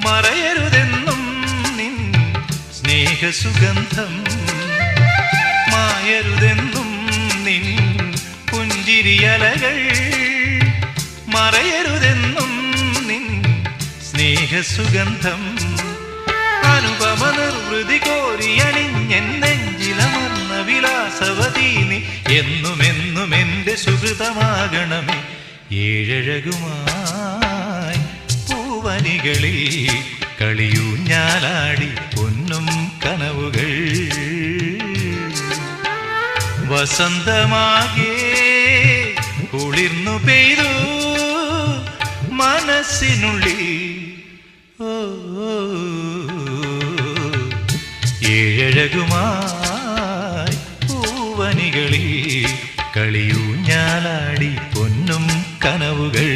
മറയരുതെന്നും നിൻ സ്നേഹസുഗന്ധം, മായരുതെന്നും നിൻ പുഞ്ചിരിയലകൾ, മറയരുതെന്നും നിൻ സ്നേഹസുഗന്ധം. അനുപമ നിർവൃതി കോരിയണിഞ്ഞെൻ നെഞ്ചിലമർന്ന വിലാസവതീ നീ എന്നുമെന്നും എൻ്റെ സുഹൃതമാകണമേ. ഏഴഴകുമായി പൂവനികളിൽ കളിയൂഞ്ഞാലാടി പൊന്നും കനവുകൾ, വസന്തമാകെ കുളിർന്നു പെയ്തു മനസ്സിനുള്ളിൽ. ഏഴഴകുമായി പൂവനികളിൽ കളിയൂഞ്ഞാലാടി പൊന്നും കനവുകൾ.